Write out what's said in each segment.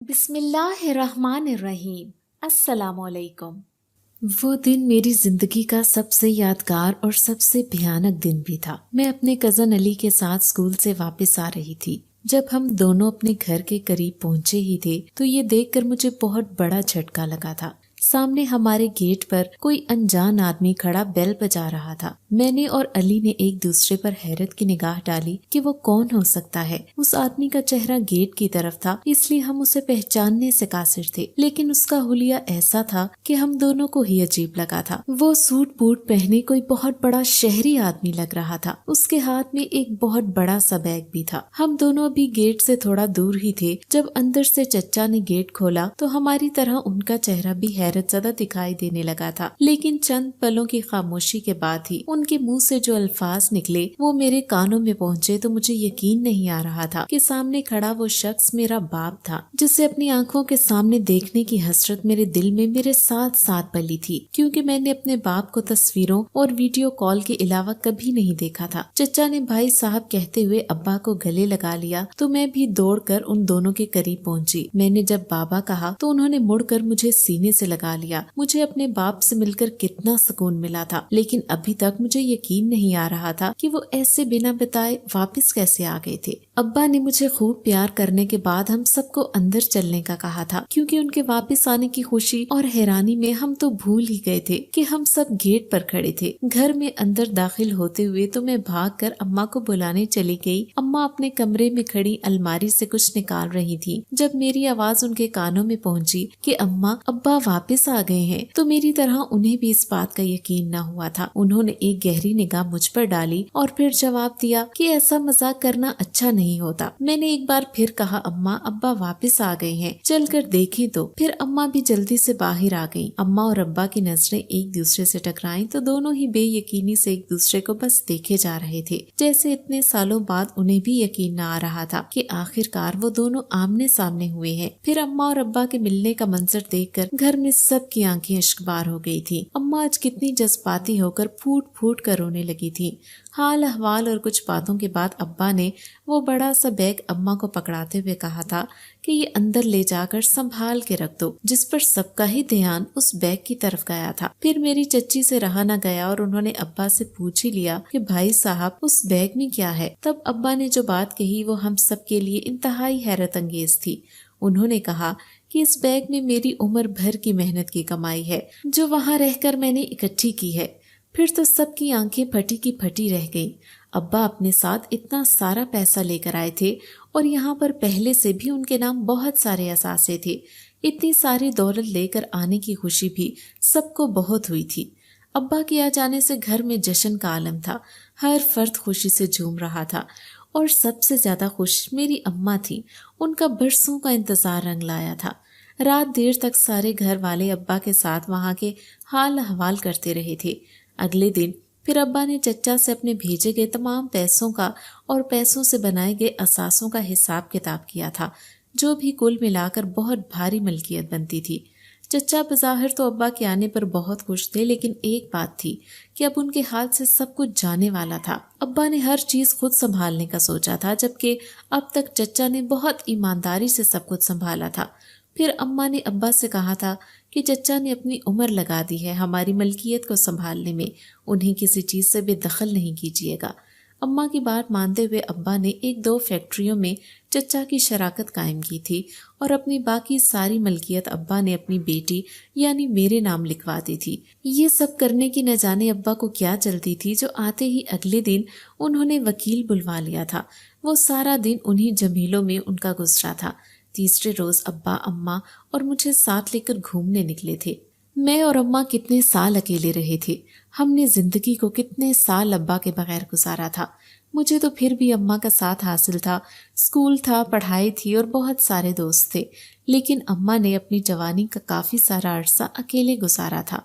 بسم اللہ الرحمن الرحیم۔ السلام علیکم۔ وہ دن میری زندگی کا سب سے یادگار اور سب سے بھیانک دن بھی تھا۔ میں اپنے کزن علی کے ساتھ اسکول سے واپس آ رہی تھی۔ جب ہم دونوں اپنے گھر کے قریب پہنچے ہی تھے تو یہ دیکھ کر مجھے بہت بڑا جھٹکا لگا تھا۔ سامنے ہمارے گیٹ پر کوئی انجان آدمی کھڑا بیل بجا رہا تھا۔ میں نے اور علی نے ایک دوسرے پر حیرت کی نگاہ ڈالی کہ وہ کون ہو سکتا ہے۔ اس آدمی کا چہرہ گیٹ کی طرف تھا، اس لیے ہم اسے پہچاننے سے قاصر تھے، لیکن اس کا حلیہ ایسا تھا کہ ہم دونوں کو ہی عجیب لگا تھا۔ وہ سوٹ بوٹ پہنے کوئی بہت بڑا شہری آدمی لگ رہا تھا۔ اس کے ہاتھ میں ایک بہت بڑا سا بیگ بھی تھا۔ ہم دونوں بھی گیٹ سے تھوڑا دور ہی تھے۔ جب اندر سے چچا نے گیٹ کھولا تو ہماری طرح ان کا چہرہ بھی حیرت زدہ دکھائی دینے لگا تھا، لیکن چند پلوں کی خاموشی کے بعد ہی ان کے منہ سے جو الفاظ نکلے وہ میرے کانوں میں پہنچے تو مجھے یقین نہیں آ رہا تھا کہ سامنے کھڑا وہ شخص میرا باپ تھا، جسے اپنی آنکھوں کے سامنے دیکھنے کی حسرت میرے دل میں میرے ساتھ ساتھ پلی تھی، کیونکہ میں نے اپنے باپ کو تصویروں اور ویڈیو کال کے علاوہ کبھی نہیں دیکھا تھا۔ چچا نے بھائی صاحب کہتے ہوئے ابا کو گلے لگا لیا تو میں بھی دوڑ کر ان دونوں کے قریب پہنچی۔ میں نے جب بابا کہا تو انہوں نے مڑ کر مجھے سینے سے لگا لیا۔ مجھے اپنے باپ سے مل کر کتنا سکون ملا تھا، لیکن ابھی تک مجھے یقین نہیں آ رہا تھا کہ وہ ایسے بنا بتائے واپس کیسے آ گئے تھے۔ ابا نے مجھے خوب پیار کرنے کے بعد ہم سب کو اندر چلنے کا کہا تھا، کیونکہ ان کے واپس آنے کی خوشی اور حیرانی میں ہم تو بھول ہی گئے تھے کہ ہم سب گیٹ پر کھڑے تھے۔ گھر میں اندر داخل ہوتے ہوئے تو میں بھاگ کر اماں کو بلانے چلی گئی۔ اماں اپنے کمرے میں کھڑی الماری سے کچھ نکال رہی تھی۔ جب میری آواز ان کے کانوں میں پہنچی کہ اماں ابا واپس آ گئے ہیں تو میری طرح انہیں بھی اس بات کا یقین نہ ہوا تھا۔ انہوں نے ایک گہری نگاہ مجھ پر ڈالی اور پھر جواب دیا کہ ایسا مذاق کرنا اچھا نہیں ہوتا۔ میں نے ایک بار پھر کہا اماں ابا واپس آ گئے ہیں، چل کر دیکھیں تو۔ پھر اماں بھی جلدی سے باہر آ گئیں۔ اماں اور ابا کی نظریں ایک دوسرے سے ٹکرائیں تو دونوں ہی بے یقینی سے ایک دوسرے کو بس دیکھے جا رہے تھے، جیسے اتنے سالوں بعد انہیں بھی یقین نہ آ رہا تھا کہ آخر کار وہ دونوں آمنے سامنے ہوئے ہیں۔ پھر اماں اور ابا کے ملنے کا منظر دیکھ کر گھر میں سب کی آنکھیں اشکبار ہو گئی تھی۔ اماں آج کتنی جذباتی ہو کر پھوٹ پھوٹ کر رونے لگی تھی۔ حال احوال اور کچھ باتوں کے بعد ابا نے وہ بڑا سا بیگ اماں کو پکڑاتے ہوئے کہا تھا کہ یہ اندر لے جا کر سنبھال کے رکھ دو، جس پر سب کا ہی دھیان اس بیگ کی طرف گیا تھا۔ پھر میری چچی سے رہا نہ گیا اور انہوں نے ابا سے پوچھ ہی لیا کہ بھائی صاحب اس بیگ میں کیا ہے۔ تب ابا نے جو بات کہی وہ ہم سب کے لیے انتہائی حیرت انگیز تھی۔ انہوں نے کہا کہ اس بیگ میں میری عمر بھر کی محنت کی کمائی ہے، جو وہاں رہ کر میں نے اکٹھی کی ہے۔ پھر تو سب کی آنکھیں پھٹی کی پھٹی رہ گئیں۔ ابا اپنے ساتھ اتنا سارا پیسہ لے کر آئے تھے اور یہاں پر پہلے سے بھی ان کے نام بہت سارے اثاثے تھے۔ اتنی ساری دولت لے کر آنے کی خوشی بھی سب کو بہت ہوئی تھی۔ ابا کے آ جانے سے گھر میں جشن کا عالم تھا، ہر فرد خوشی سے جھوم رہا تھا، اور سب سے زیادہ خوش میری اماں تھی۔ ان کا برسوں کا انتظار رنگ لایا تھا۔ رات دیر تک سارے گھر والے ابا کے ساتھ وہاں کے حال احوال کرتے رہے تھے۔ اگلے دن پھر ابا نے چچا سے اپنے بھیجے گئے تمام پیسوں کا اور پیسوں سے بنائے گئے اثاثوں کا حساب کتاب کیا تھا، جو بھی کل ملا کر بہت بھاری ملکیت بنتی تھی۔ چچا بظاہر تو ابا کے آنے پر بہت خوش تھے، لیکن ایک بات تھی کہ اب ان کے ہاتھ سے سب کچھ جانے والا تھا۔ ابا نے ہر چیز خود سنبھالنے کا سوچا تھا، جبکہ اب تک چچا نے بہت ایمانداری سے سب کچھ سنبھالا تھا۔ پھر اماں نے ابا سے کہا تھا کہ چچا نے اپنی عمر لگا دی ہے ہماری ملکیت کو سنبھالنے میں، انہیں کسی چیز سے بے دخل نہیں کیجیے گا۔ اماں کی بات مانتے ہوئے ابا نے ایک دو فیکٹریوں میں چچا کی شراکت قائم کی تھی، اور اپنی باقی ساری ملکیت ابا نے اپنی بیٹی یعنی میرے نام لکھوا دی تھی۔ یہ سب کرنے کی نہ جانے ابا کو کیا جلدی تھی، جو آتے ہی اگلے دن انہوں نے وکیل بلوا لیا تھا۔ وہ سارا دن انہی جمیلوں میں ان کا گزرا تھا۔ تیسرے روز ابا اماں اور مجھے ساتھ لے کر گھومنے نکلے تھے۔ میں اور اماں کتنے سال اکیلے رہے تھے، ہم نے زندگی کو کتنے سال ابا کے بغیر گزارا تھا۔ مجھے تو پھر بھی اماں کا ساتھ حاصل تھا، اسکول تھا، پڑھائی تھی اور بہت سارے دوست تھے، لیکن اماں نے اپنی جوانی کا کافی سارا عرصہ اکیلے گزارا تھا۔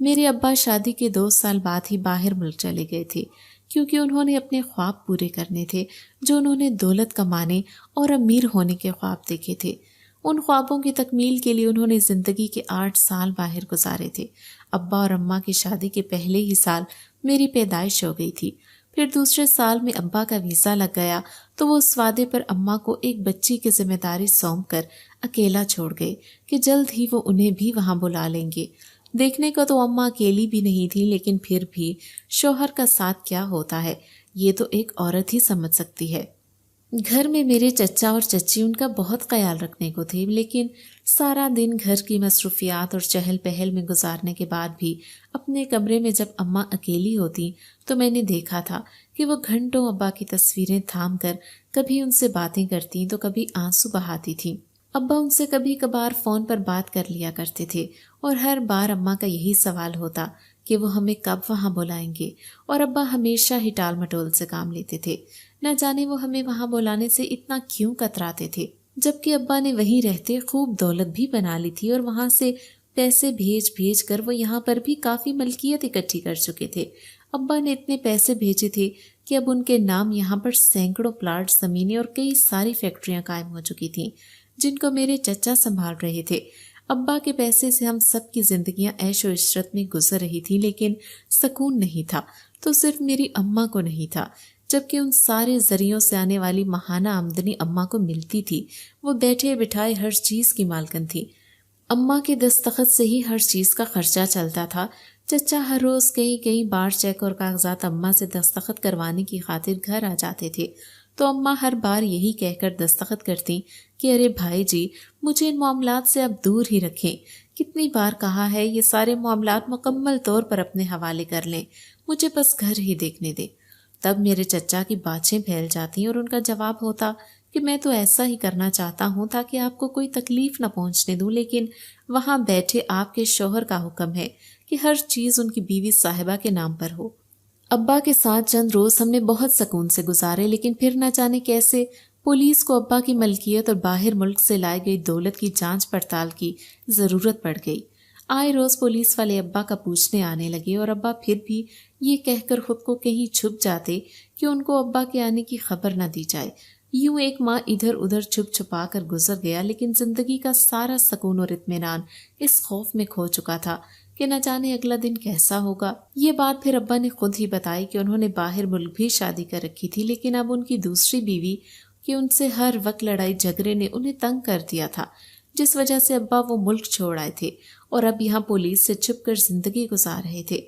میرے ابا شادی کے 2 سال بعد ہی باہر ملک چلے گئے تھے، کیونکہ انہوں نے اپنے خواب پورے کرنے تھے، جو انہوں نے دولت کمانے اور امیر ہونے کے خواب دیکھے تھے۔ ان خوابوں کی تکمیل کے لیے انہوں نے زندگی کے 8 سال باہر گزارے تھے۔ ابا اور اماں کی شادی کے پہلے ہی سال میری پیدائش ہو گئی تھی۔ پھر دوسرے سال میں ابا کا ویزا لگ گیا تو وہ اس وعدے پر اماں کو ایک بچی کی ذمہ داری سونپ کر اکیلا چھوڑ گئے کہ جلد ہی وہ انہیں بھی وہاں بلا لیں گے۔ دیکھنے کو تو اماں اکیلی بھی نہیں تھی، لیکن پھر بھی شوہر کا ساتھ کیا ہوتا ہے یہ تو ایک عورت ہی سمجھ سکتی ہے۔ گھر میں میرے چچا اور چچی ان کا بہت خیال رکھنے کو تھے، لیکن سارا دن گھر کی مصروفیات اور چہل پہل میں گزارنے کے بعد بھی اپنے کمرے میں جب اماں اکیلی ہوتی تو میں نے دیکھا تھا کہ وہ گھنٹوں ابا کی تصویریں تھام کر کبھی ان سے باتیں کرتی تو کبھی آنسو بہاتی تھیں۔ ابا ان سے کبھی کبھار فون پر بات کر لیا کرتے تھے اور ہر بار اماں کا یہی سوال ہوتا کہ وہ ہمیں کب وہاں بلائیں گے، اور ابا ہمیشہ ہی ٹال مٹول سے کام لیتے تھے۔ نہ جانے وہ ہمیں وہاں بلانے سے اتنا کیوں کتراتے تھے، جبکہ ابا نے وہیں رہتے خوب دولت بھی بنا لی تھی اور وہاں سے پیسے بھیج بھیج کر وہ یہاں پر بھی کافی ملکیت اکٹھی کر چکے تھے۔ ابا نے اتنے پیسے بھیجے تھے کہ اب ان کے نام یہاں پر سینکڑوں پلاٹ زمینیں اور کئی ساری فیکٹریاں قائم ہو چکی تھیں جن کو میرے چچا سنبھال رہے تھے۔ ابا کے پیسے سے ہم سب کی زندگیاں عیش و عشرت میں گزر رہی تھی، لیکن سکون نہیں تھا تو صرف میری اماں کو نہیں تھا، جبکہ ان سارے ذریعوں سے آنے والی ماہانہ آمدنی اماں کو ملتی تھی۔ وہ بیٹھے بٹھائے ہر چیز کی مالکن تھی۔ اماں کے دستخط سے ہی ہر چیز کا خرچہ چلتا تھا۔ چچا ہر روز کئی بار چیک اور کاغذات اماں سے دستخط کروانے کی خاطر گھر آ جاتے تھے تو اماں ہر بار یہی کہہ کر دستخط کرتی کہ ارے بھائی جی، مجھے ان معاملات سے اب دور ہی رکھیں۔ کتنی بار کہا ہے یہ سارے معاملات مکمل طور پر اپنے حوالے کر لیں، مجھے بس گھر ہی دیکھنے دیں۔ تب میرے چچا کی باتیں پھیل جاتی اور ان کا جواب ہوتا کہ میں تو ایسا ہی کرنا چاہتا ہوں تاکہ آپ کو کوئی تکلیف نہ پہنچنے دوں، لیکن وہاں بیٹھے آپ کے شوہر کا حکم ہے کہ ہر چیز ان کی بیوی صاحبہ کے نام پر ہو۔ ابا کے ساتھ چند روز ہم نے بہت سکون سے گزارے، لیکن پھر نہ جانے کیسے پولیس کو ابا کی ملکیت اور باہر ملک سے لائے گئی دولت کی جانچ پڑتال کی ضرورت پڑ گئی۔ آئے روز پولیس والے ابا کا پوچھنے آنے لگے اور ابا پھر بھی یہ کہہ کر خود کو کہیں چھپ جاتے کہ ان کو ابا کے آنے کی خبر نہ دی جائے۔ یوں ایک ماہ ادھر ادھر چھپ چھپا کر گزر گیا، لیکن زندگی کا سارا سکون اور اطمینان اس خوف میں کھو چکا تھا کہ نہ جانے اگلا دن کیسا ہوگا۔ یہ بات پھر ابا نے خود ہی بتائی کہ انہوں نے باہر ملک بھی شادی کر رکھی تھی، لیکن اب ان کی دوسری بیوی کہ ان سے ہر وقت لڑائی جھگڑے نے انہیں تنگ کر دیا تھا، جس وجہ سے ابا وہ ملک چھوڑ آئے تھے اور اب یہاں پولیس سے چھپ کر زندگی گزار رہے تھے،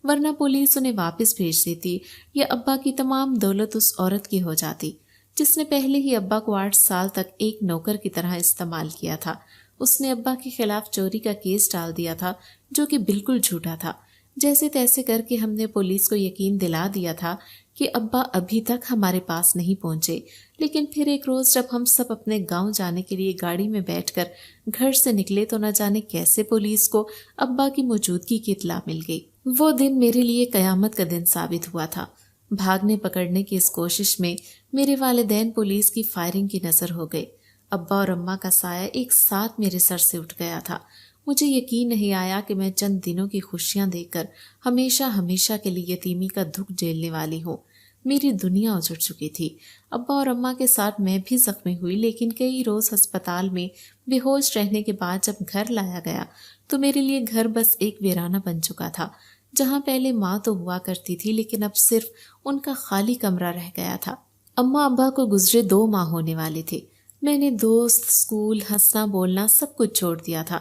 ورنہ پولیس انہیں واپس بھیج دیتی یا ابا کی تمام دولت اس عورت کی ہو جاتی جس نے پہلے ہی ابا کو 8 سال تک ایک نوکر کی طرح استعمال کیا تھا۔ اس نے ابا کے خلاف چوری کا کیس ڈال دیا تھا جو کہ بالکل جھوٹا تھا۔ جیسے تیسے کر کے ہم نے پولیس کو یقین دلا دیا تھا کہ ابا ابھی تک ہمارے پاس نہیں پہنچے، لیکن پھر ایک روز جب ہم سب اپنے گاؤں جانے کے لیے گاڑی میں بیٹھ کر گھر سے نکلے تو نہ جانے کیسے پولیس کو ابا کی موجودگی کی اطلاع مل گئی۔ وہ دن میرے لیے قیامت کا دن ثابت ہوا تھا۔ بھاگنے پکڑنے کی اس کوشش میں میرے والدین پولیس کی فائرنگ کی نظر ہو گئے۔ ابا اور اماں کا سایہ ایک ساتھ میرے سر سے اٹھ گیا تھا۔ مجھے یقین نہیں آیا کہ میں چند دنوں کی خوشیاں دیکھ کر ہمیشہ کے لیے یتیمی کا دکھ جھیلنے والی ہوں۔ میری دنیا اجڑ چکی تھی۔ ابا اور اماں کے ساتھ میں بھی زخمی ہوئی، لیکن کئی روز ہسپتال میں بے ہوش رہنے کے بعد جب گھر لایا گیا تو میرے لیے گھر بس ایک ویرانہ بن چکا تھا، جہاں پہلے ماں تو ہوا کرتی تھی لیکن اب صرف ان کا خالی کمرہ رہ گیا تھا۔ اماں ابا کو گزرے 2 ماہ ہونے والے تھے۔ میں نے دوست، اسکول، ہنسنا بولنا سب کچھ چھوڑ دیا تھا۔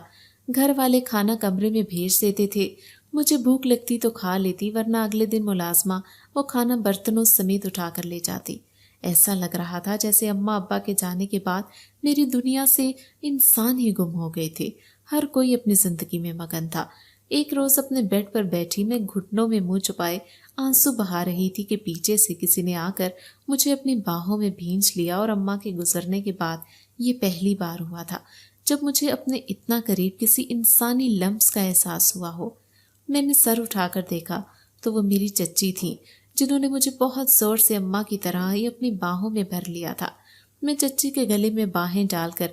گھر والے کھانا کمرے میں بھیج دیتے تھے، مجھے بھوک لگتی تو کھا لیتی، ورنہ اگلے دن ملازمہ وہ کھانا برتنوں سمیت اٹھا کر لے جاتی۔ ایسا لگ رہا تھا جیسے اماں ابا کے جانے کے بعد میری دنیا سے انسان ہی گم ہو گئے تھے۔ ہر کوئی اپنی زندگی میں مگن تھا۔ ایک روز اپنے بیڈ پر بیٹھی میں گھٹنوں میں منہ چھپائے آنسو بہا رہی تھی کہ پیچھے سے کسی نے آ کر مجھے اپنی باہوں میں بھینچ لیا، اور اماں کے گزرنے کے بعد یہ پہلی بار ہوا تھا جب مجھے اپنے اتنا قریب کسی انسانی لمس کا احساس ہوا ہو۔ میں نے سر اٹھا کر دیکھا تو وہ میری چچی تھیں، جنہوں نے مجھے بہت زور سے اماں کی طرح ہی اپنی باہوں میں بھر لیا تھا۔ میں چچی کے گلے میں باہیں ڈال کر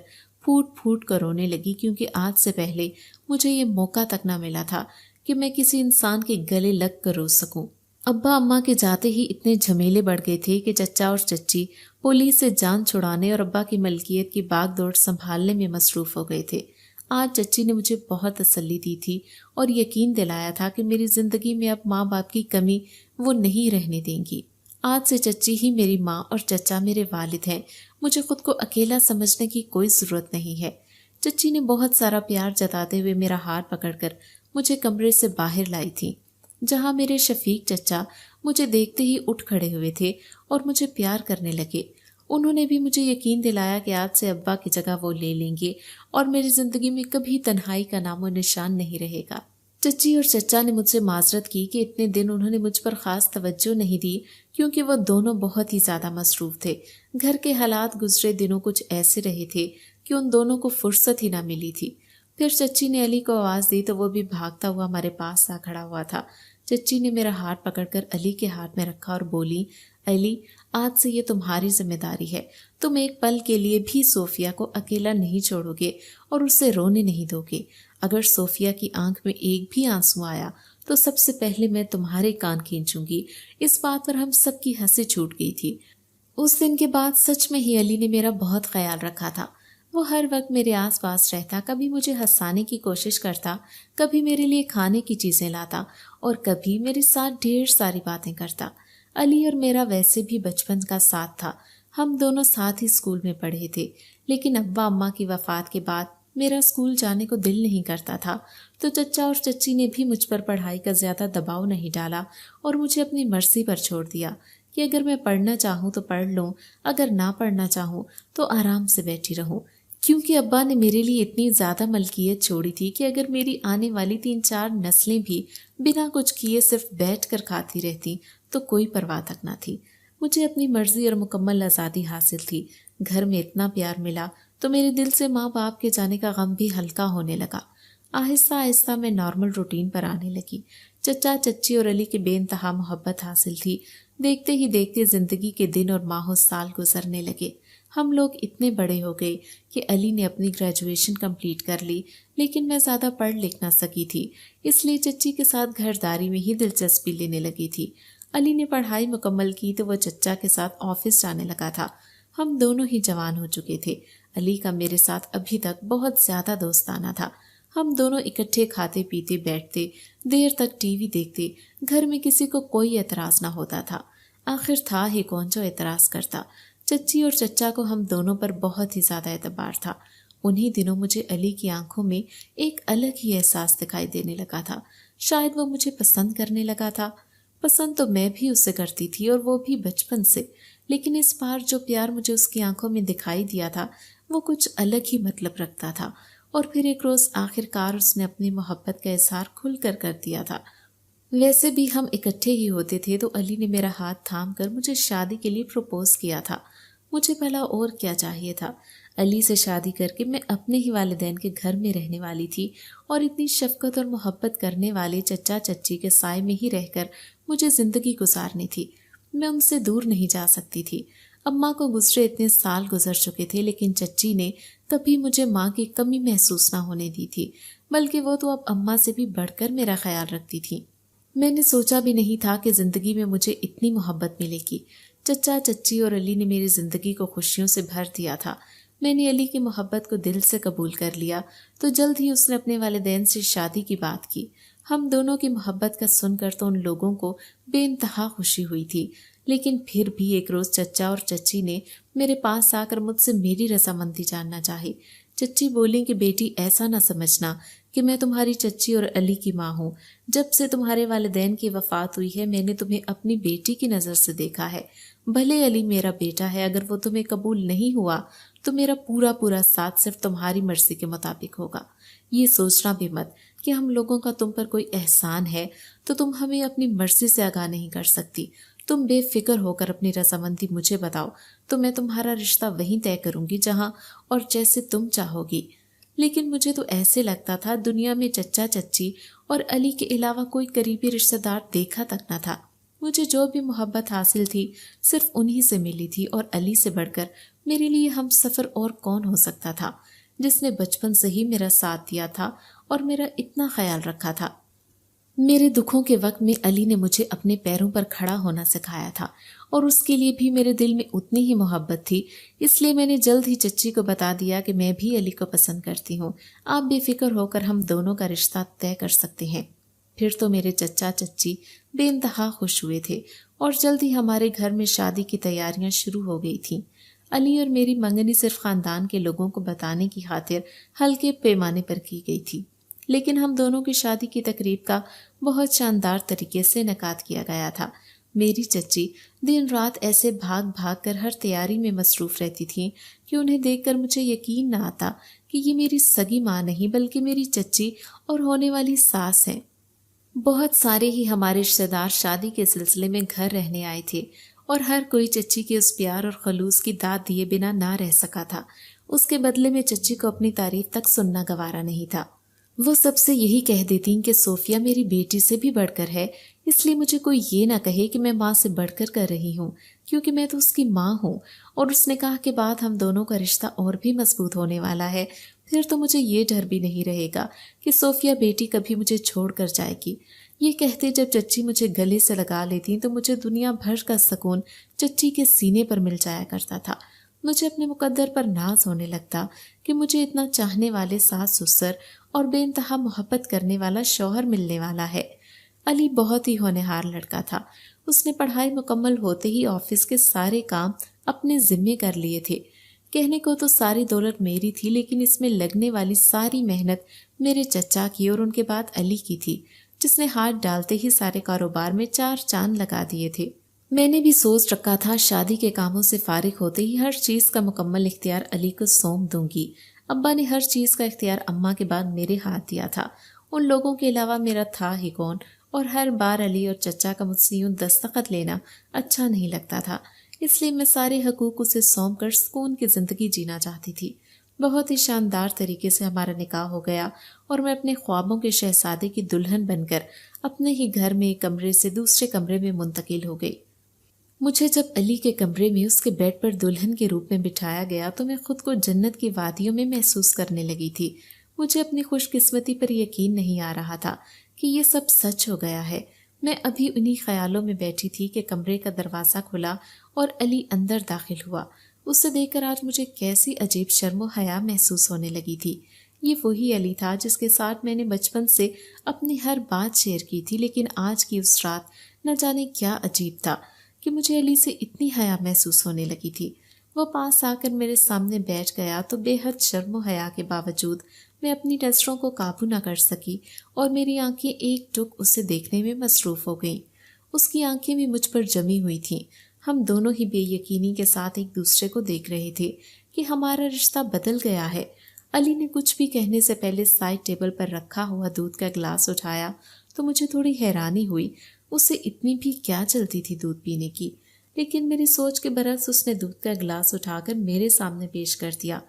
پھوٹ پھوٹ کر رونے لگی، کیونکہ آج سے پہلے مجھے یہ موقع تک نہ ملا تھا کہ میں کسی انسان کے گلے لگ کر رو سکوں۔ ابا اماں کے جاتے ہی اتنے جھمیلے بڑھ گئے تھے کہ چچا اور چچی پولیس سے جان چھڑانے اور ابا کی ملکیت کی باغ دوڑ سنبھالنے میں مصروف ہو گئے تھے۔ آج چچی نے مجھے بہت تسلی دی تھی اور یقین دلایا تھا کہ میری زندگی میں اب ماں باپ کی کمی وہ نہیں رہنے دیں گی۔ آج سے چچی ہی میری ماں اور چچا میرے والد ہیں۔ مجھے خود کو اکیلا سمجھنے کی کوئی ضرورت نہیں ہے۔ چچی نے بہت سارا پیار جتاتے ہوئے میرا ہاتھ پکڑ کر مجھے کمرے سے باہر لائی تھی، جہاں میرے شفیق چچا مجھے دیکھتے ہی اٹھ کھڑے ہوئے تھے اور مجھے پیار کرنے لگے۔ انہوں نے بھی مجھے یقین دلایا کہ آج سے ابا کی جگہ وہ لے لیں گے اور میری زندگی میں کبھی تنہائی کا نام و نشان نہیں رہے گا۔ چچی اور چچا نے مجھ سے معذرت کی کہ اتنے دن انہوں نے مجھ پر خاص توجہ نہیں دی، کیونکہ وہ دونوں بہت ہی زیادہ مصروف تھے۔ گھر کے حالات گزرے دنوں کچھ ایسے رہے تھے کہ ان دونوں کو فرصت ہی نہ ملی تھی۔ پھر چچی نے علی کو آواز دی تو وہ بھی بھاگتا ہوا ہمارے پاس آ کھڑا ہوا تھا۔ چچی نے میرا ہاتھ پکڑ کر علی کے ہاتھ میں رکھا اور بولی، علی، آج سے یہ تمہاری ذمہ داری ہے۔ تم ایک پل کے لیے بھی صوفیہ کو اکیلا نہیں چھوڑو گے اور اسے رونے نہیں دو گے۔ اگر صوفیہ کی آنکھ میں ایک بھی آنسو آیا تو سب سے پہلے میں تمہارے کان کھینچوں گی۔ اس بات پر ہم سب کی ہنسی چھوٹ گئی تھی۔ اس دن کے بعد سچ میں ہی علی نے میرا بہت خیال رکھا تھا۔ وہ ہر وقت میرے آس پاس رہتا، کبھی مجھے ہنسانے کی کوشش کرتا، کبھی میرے لیے کھانے کی چیزیں لاتا اور کبھی میرے ساتھ ڈھیر ساری باتیں کرتا۔ علی اور میرا ویسے بھی بچپن کا ساتھ تھا، ہم دونوں ساتھ ہی اسکول میں پڑھے تھے، لیکن ابا اماں کی وفات کے بعد میرا اسکول جانے کو دل نہیں کرتا تھا، تو چچا اور چچی نے بھی مجھ پر پڑھائی کا زیادہ دباؤ نہیں ڈالا اور مجھے اپنی مرضی پر چھوڑ دیا کہ اگر میں پڑھنا چاہوں تو پڑھ لوں، اگر نہ پڑھنا چاہوں تو آرام سے بیٹھی رہوں۔ کیونکہ ابا نے میرے لیے اتنی زیادہ ملکیت چھوڑی تھی کہ اگر میری آنے والی 3-4 نسلیں بھی بنا کچھ کیے صرف بیٹھ کر کھاتی رہتی تو کوئی پرواہ تک نہ تھی۔ مجھے اپنی مرضی اور مکمل آزادی حاصل تھی۔ گھر میں اتنا پیار ملا تو میرے دل سے ماں باپ کے جانے کا غم بھی ہلکا ہونے لگا۔ آہستہ آہستہ میں نارمل روٹین پر آنے لگی۔ چچا چچی اور علی کے بے انتہا محبت حاصل تھی۔ دیکھتے ہی دیکھتے زندگی کے دن اور ماہ و سال گزرنے لگے۔ ہم لوگ اتنے بڑے ہو گئے کہ علی نے اپنی گریجویشن کمپلیٹ کر لی، لیکن میں زیادہ پڑھ لکھ نہ سکی تھی، اس لیے چچی کے ساتھ گھرداری میں ہی دلچسپی لینے لگی تھی۔ علی نے پڑھائی مکمل کی تو وہ چچا کے ساتھ آفس جانے لگا تھا۔ ہم دونوں ہی جوان ہو چکے تھے۔ علی کا میرے ساتھ ابھی تک بہت زیادہ دوستانہ تھا۔ ہم دونوں اکٹھے کھاتے پیتے بیٹھتے، دیر تک ٹی وی دیکھتے، گھر میں کسی کو کوئی اعتراض نہ ہوتا تھا۔ آخر تھا ہی کون جو اعتراض کرتا۔ چچی اور چچا کو ہم دونوں پر بہت ہی زیادہ اعتبار تھا۔ انہی دنوں مجھے علی کی آنکھوں میں ایک الگ ہی احساس دکھائی دینے لگا تھا۔ شاید وہ مجھے پسند کرنے لگا تھا۔ پسند تو میں بھی اسے کرتی تھی اور وہ بھی بچپن سے، لیکن اس بار جو پیار مجھے اس کی آنکھوں میں دکھائی دیا تھا وہ کچھ الگ ہی مطلب رکھتا تھا۔ اور پھر ایک روز آخر کار اس نے اپنی محبت کا اظہار کھل کر دیا تھا۔ ویسے بھی ہم اکٹھے ہی ہوتے تھے تو علی نے میرا ہاتھ تھام کر مجھے شادی کے لیے پروپوز کیا تھا۔ مجھے بھلا اور کیا چاہیے تھا؟ علی سے شادی کر کے میں اپنے ہی والدین کے گھر میں رہنے والی تھی اور اتنی شفقت اور محبت کرنے والے چچا چچی کے سائے میں ہی رہ کر مجھے زندگی گزارنی تھی۔ میں ان سے دور نہیں جا سکتی تھی۔ اماں کو گزرے اتنے سال گزر چکے تھے، لیکن چچی نے کبھی مجھے ماں کی کمی محسوس نہ ہونے دی تھی، بلکہ وہ تو اب اماں سے بھی بڑھ کر میرا خیال رکھتی تھی۔ میں نے سوچا بھی نہیں تھا کہ زندگی میں مجھے اتنی محبت ملے گی۔ چچا چچی اور علی نے میری زندگی کو خوشیوں سے بھر دیا تھا۔ میں نے علی کی محبت کو دل سے قبول کر لیا تو جلد ہی اس نے اپنے والدین سے شادی کی بات کی۔ ہم دونوں کی محبت کا سن کر تو ان لوگوں کو بے انتہا خوشی ہوئی تھی، لیکن پھر بھی ایک روز چچا اور چچی نے میرے پاس آ کر مجھ سے میری رضامندی جاننا چاہی۔ چچی بولیں کہ بیٹی ایسا نہ سمجھنا کہ میں تمہاری چچی اور علی کی ماں ہوں۔ جب سے تمہارے والدین کی وفات ہوئی ہے میں نے تمہیں اپنی بیٹی کی نظر سے دیکھا ہے۔ بھلے علی میرا بیٹا ہے، اگر وہ تمہیں قبول نہیں ہوا تو میرا پورا ساتھ صرف تمہاری مرضی کے مطابق ہوگا۔ یہ سوچنا بھی مت کہ ہم لوگوں کا تم پر کوئی احسان ہے تو تم ہمیں اپنی مرضی سے آگاہ نہیں کر سکتی۔ تم بے فکر ہو کر اپنی رضامندی مجھے بتاؤ تو میں تمہارا رشتہ وہیں طے کروں گی جہاں اور جیسے تم چاہو گی۔ لیکن مجھے تو ایسے لگتا تھا دنیا میں چچا چچی اور علی کے علاوہ کوئی قریبی رشتہ دار دیکھا تک نہ تھا۔ مجھے جو بھی محبت حاصل تھی صرف انہی سے ملی تھی، اور علی سے بڑھ کر میرے لیے ہم سفر اور کون ہو سکتا تھا جس نے بچپن سے ہی میرا ساتھ دیا تھا اور میرا اتنا خیال رکھا تھا۔ میرے دکھوں کے وقت میں علی نے مجھے اپنے پیروں پر کھڑا ہونا سکھایا تھا اور اس کے لیے بھی میرے دل میں اتنی ہی محبت تھی، اس لیے میں نے جلد ہی چچی کو بتا دیا کہ میں بھی علی کو پسند کرتی ہوں، آپ بے فکر ہو کر ہم دونوں کا رشتہ طے کر سکتے ہیں۔ پھر تو میرے چچا چچی بے انتہا خوش ہوئے تھے اور جلد ہی ہمارے گھر میں شادی کی تیاریاں شروع ہو گئی تھیں۔ علی اور میری منگنی صرف خاندان کے لوگوں کو بتانے کی خاطر ہلکے پیمانے پر کی گئی تھی، لیکن ہم دونوں کی شادی کی تقریب کا بہت شاندار طریقے سے انعقاد کیا گیا تھا۔ میری چچی دن رات ایسے بھاگ بھاگ کر ہر تیاری میں مصروف رہتی تھیں کہ انہیں دیکھ کر مجھے یقین نہ آتا کہ یہ میری سگی ماں نہیں بلکہ میری چچی اور ہونے والی ساس ہیں۔ بہت سارے ہی ہمارے رشتہ دار شادی کے سلسلے میں گھر رہنے آئے تھے اور ہر کوئی چچی کے اس پیار اور خلوص کی داد دیے بنا نہ رہ سکا تھا۔ اس کے بدلے میں چچی کو اپنی تعریف تک سننا گوارا نہیں تھا۔ وہ سب سے یہی کہہ دیتی کہ صوفیہ میری بیٹی سے بھی بڑھ کر ہے، اس لیے مجھے کوئی یہ نہ کہے کہ میں ماں سے بڑھ کر رہی ہوں، کیونکہ میں تو اس کی ماں ہوں، اور اس نے کہا کہ بعد ہم دونوں کا رشتہ اور بھی مضبوط ہونے والا ہے، پھر تو مجھے یہ ڈر بھی نہیں رہے گا کہ صوفیہ بیٹی کبھی مجھے چھوڑ کر جائے گی۔ یہ کہتے جب چچی مجھے گلے سے لگا لیتی تو مجھے دنیا بھر کا سکون چچی کے سینے پر مل جایا کرتا تھا۔ مجھے اپنے مقدر پر ناز ہونے لگتا کہ مجھے اتنا چاہنے والے ساس سسر اور بے انتہا محبت کرنے والا شوہر ملنے والا ہے۔ علی بہت ہی ہونہار لڑکا تھا۔ اس نے پڑھائی مکمل ہوتے ہی آفس کے سارے کام اپنے ذمے کر لیے تھے۔ کہنے کو تو ساری دولت میری تھی، لیکن اس میں لگنے والی ساری محنت میرے چچا کی اور ان کے بعد علی کی تھی، جس نے ہاتھ ڈالتے ہی سارے کاروبار میں 4 چاند لگا دیے تھے۔ میں نے بھی سوچ رکھا تھا شادی کے کاموں سے فارغ ہوتے ہی ہر چیز کا مکمل اختیار علی کو سونپ دوں گی۔ ابا نے ہر چیز کا اختیار اماں کے بعد میرے ہاتھ دیا تھا۔ ان لوگوں کے علاوہ میرا تھا ہی کون، اور ہر بار علی اور چچا کا مجھ سے یوں دستخط لینا اچھا نہیں لگتا تھا، اس لیے میں سارے حقوق اسے سونپ کر سکون کی زندگی جینا چاہتی تھی۔ بہت ہی شاندار طریقے سے ہمارا نکاح ہو گیا اور میں اپنے خوابوں کے شہزادے کی دلہن بن کر اپنے ہی گھر میں ایک کمرے سے دوسرے کمرے میں منتقل ہو گئی۔ مجھے جب علی کے کمرے میں اس کے بیڈ پر دلہن کے روپ میں بٹھایا گیا تو میں خود کو جنت کی وادیوں میں محسوس کرنے لگی تھی۔ مجھے اپنی خوش قسمتی پر یقین نہیں آ رہا تھا کہ یہ سب سچ ہو گیا ہے۔ میں ابھی انہی خیالوں میں بیٹھی تھی کہ کمرے کا دروازہ کھلا اور علی اندر داخل ہوا۔ اسے دیکھ کر آج مجھے کیسی عجیب شرم و حیا محسوس ہونے لگی تھی۔ یہ وہی علی تھا جس کے ساتھ میں نے بچپن سے اپنی ہر بات شیئر کی تھی، لیکن آج کی اس رات نہ جانے کیا عجیب تھا کہ مجھے علی سے اتنی حیا محسوس ہونے لگی تھی۔ وہ پاس آ کر میرے سامنے بیٹھ گیا تو بے حد شرم و حیا کے باوجود میں اپنی نظروں کو قابو نہ کر سکی اور میری آنکھیں ایک ٹک اسے دیکھنے میں مصروف ہو گئیں۔ اس کی آنکھیں بھی مجھ پر جمی ہوئی تھیں۔ ہم دونوں ہی بے یقینی کے ساتھ ایک دوسرے کو دیکھ رہے تھے کہ ہمارا رشتہ بدل گیا ہے۔ علی نے کچھ بھی کہنے سے پہلے سائڈ ٹیبل پر رکھا ہوا دودھ کا گلاس اٹھایا تو مجھے تھوڑی حیرانی ہوئی، اسے اتنی بھی کیا چلتی تھی دودھ پینے کی، لیکن میری سوچ کے برعکس اس نے دودھ کا گلاس اٹھا کر میرے سامنے پیش کر دیا۔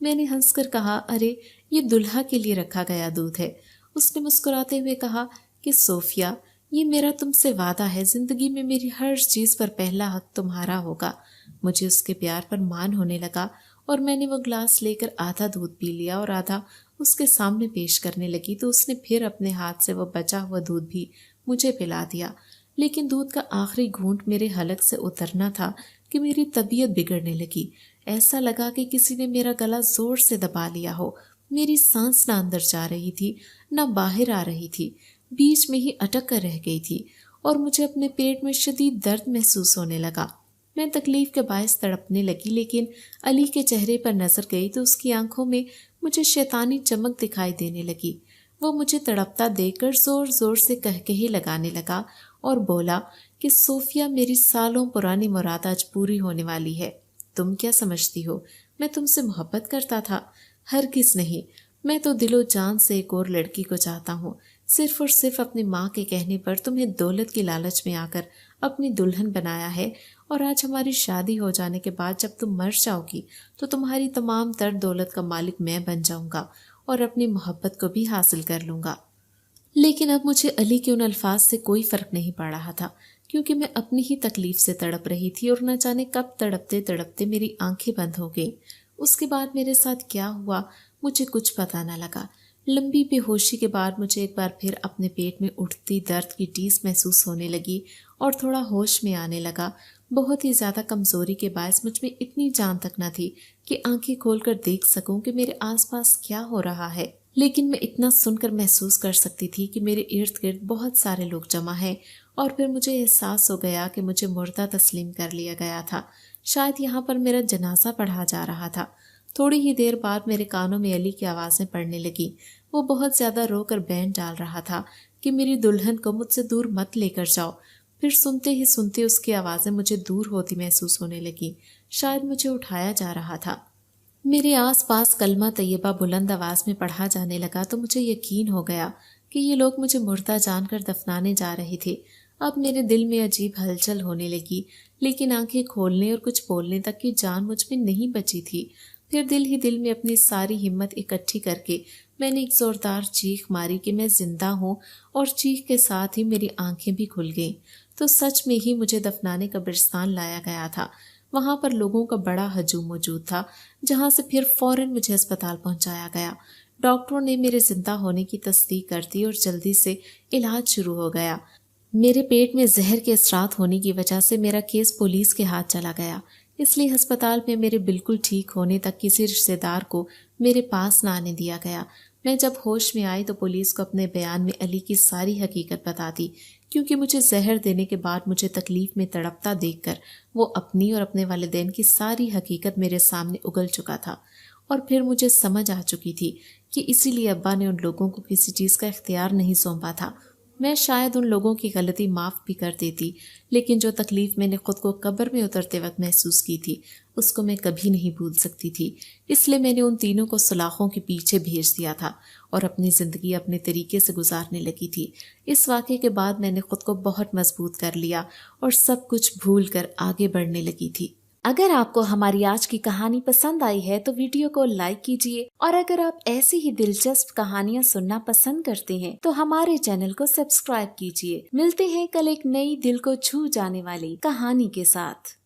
میں نے ہنس کر کہا، ارے یہ دلہا کے لیے رکھا گیا دودھ ہے۔ اس نے مسکراتے ہوئے کہا کہ صوفیہ، یہ میرا تم سے وعدہ ہے، زندگی میں میری ہر چیز پر پہلا حق تمہارا ہوگا۔ مجھے اس کے پیار پر مان ہونے لگا اور میں نے وہ گلاس لے کر آدھا دودھ پی لیا اور آدھا اس کے سامنے پیش کرنے لگی تو اس نے پھر اپنے ہاتھ سے وہ بچا ہوا دودھ بھی مجھے پلا دیا، لیکن دودھ کا آخری گھونٹ میرے حلق سے اترنا تھا کہ میری طبیعت بگڑنے لگی۔ ایسا لگا کہ کسی نے میرا گلا زور سے دبا لیا ہو۔ میری سانس نہ اندر جا رہی تھی نہ باہر آ رہی تھی، بیچ میں ہی اٹک کر رہ گئی تھی اور مجھے اپنے پیٹ میں شدید درد محسوس ہونے لگا۔ میں تکلیف کے باعث تڑپنے لگی، لیکن علی کے چہرے پر نظر گئی تو اس کی آنکھوں میں مجھے شیطانی چمک دکھائی دینے لگی۔ وہ مجھے تڑپتا دیکھ کر زور زور سے کہکہے لگانے لگا اور بولا کہ صوفیہ، میری سالوں پرانی مراد آج پوری ہونے والی ہے۔ تم کیا سمجھتی ہو میں تم سے محبت کرتا تھا؟ ہرگز نہیں، میں تو دل و جان سے ایک اور لڑکی کو چاہتا ہوں۔ صرف اور صرف اپنی ماں کے کہنے پر تمہیں دولت کی لالچ میں آ کر اپنی دلہن بنایا ہے، اور آج ہماری شادی ہو جانے کے بعد جب تم مر جاؤ گی تو تمہاری تمام تر دولت کا مالک میں بن جاؤں گا اور اپنی محبت کو بھی حاصل کر لوں گا۔ لیکن اب مجھے علی کے ان الفاظ سے کوئی فرق نہیں پڑ رہا تھا، کیونکہ میں اپنی ہی تکلیف سے تڑپ رہی تھی اور نہ جانے کب تڑپتے تڑپتے میری آنکھیں بند ہو گئیں۔ اس کے بعد میرے ساتھ کیا ہوا مجھے کچھ پتہ نہ لگا۔ لمبی بے ہوشی کے بعد مجھے ایک بار پھر اپنے پیٹ میں اٹھتی درد کی ٹیس محسوس ہونے لگی اور تھوڑا ہوش میں آنے لگا۔ بہت ہی زیادہ کمزوری کے باعث مجھ میں اتنی جان تک نہ تھی کہ آنکھیں کھول کر دیکھ سکوں کہ میرے آس پاس کیا ہو رہا ہے، لیکن میں اتنا سن کر محسوس کر سکتی تھی کہ میرے ارد گرد بہت سارے لوگ جمع ہیں، اور پھر مجھے احساس ہو گیا کہ مجھے مردہ تسلیم کر لیا گیا تھا۔ شاید یہاں پر میرا جنازہ پڑھا جا رہا تھا۔ تھوڑی ہی دیر بعد میرے کانوں میں علی کی آوازیں پڑنے لگی۔ وہ بہت زیادہ رو کر بین ڈال رہا تھا کہ میری دلہن کو مجھ سے دور مت لے کر جاؤ۔ پھر سنتے ہی سنتے اس کی آوازیں مجھے دور ہوتی محسوس ہونے لگی۔ شاید مجھے اٹھایا جا رہا تھا۔ میرے آس پاس کلمہ طیبہ بلند آواز میں پڑھا جانے لگا تو مجھے یقین ہو گیا کہ یہ لوگ مجھے مردہ جان کر دفنانے جا رہے تھے۔ اب میرے دل میں عجیب ہلچل ہونے لگی، لیکن آنکھیں کھولنے اور کچھ بولنے تک کی جان مجھ میں نہیں بچی تھی۔ پھر دل ہی دل میں اپنی ساری ہمت اکٹھی کر کے میں نے ایک زوردار چیخ ماری کہ میں زندہ ہوں، اور چیخ کے ساتھ ہی میری آنکھیں بھی کھل گئیں۔ تو سچ میں ہی مجھے دفنانے قبرستان لایا گیا تھا۔ وہاں پر لوگوں کا بڑا ہجوم موجود تھا، جہاں سے پھر فوراً مجھے اسپتال پہنچایا گیا۔ ڈاکٹروں نے میرے زندہ ہونے کی تصدیق کر دی اور جلدی سے علاج شروع ہو گیا۔ میرے پیٹ میں زہر کے اثرات ہونے کی وجہ سے میرا کیس پولیس کے ہاتھ چلا گیا، اس لیے ہسپتال میں میرے بالکل ٹھیک ہونے تک کسی رشتہ دار کو میرے پاس نہ آنے دیا گیا۔ میں جب ہوش میں آئی تو پولیس کو اپنے بیان میں علی کی ساری حقیقت بتا دی، کیونکہ مجھے زہر دینے کے بعد مجھے تکلیف میں تڑپتا دیکھ کر وہ اپنی اور اپنے والدین کی ساری حقیقت میرے سامنے اگل چکا تھا، اور پھر مجھے سمجھ آ چکی تھی کہ اسی لیے ابا نے ان لوگوں کو کسی چیز کا اختیار نہیں سونپا تھا۔ میں شاید ان لوگوں کی غلطی معاف بھی کر دیتی، لیکن جو تکلیف میں نے خود کو قبر میں اترتے وقت محسوس کی تھی اس کو میں کبھی نہیں بھول سکتی تھی۔ اس لیے میں نے ان تینوں کو سلاخوں کے پیچھے بھیج دیا تھا اور اپنی زندگی اپنے طریقے سے گزارنے لگی تھی۔ اس واقعے کے بعد میں نے خود کو بہت مضبوط کر لیا اور سب کچھ بھول کر آگے بڑھنے لگی تھی۔ اگر آپ کو ہماری آج کی کہانی پسند آئی ہے تو ویڈیو کو لائک کیجیے، اور اگر آپ ایسی ہی دلچسپ کہانیاں سننا پسند کرتے ہیں تو ہمارے چینل کو سبسکرائب کیجیے۔ ملتے ہیں کل ایک نئی دل کو چھو جانے والی کہانی کے ساتھ۔